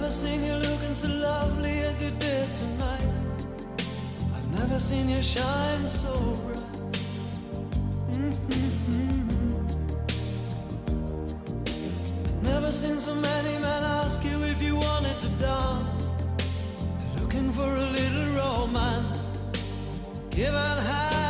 never seen you looking so lovely as you did tonight. I've never seen you shine so bright. I've never seen so many men ask you if you wanted to dance. They're looking for a little romance. Give and have.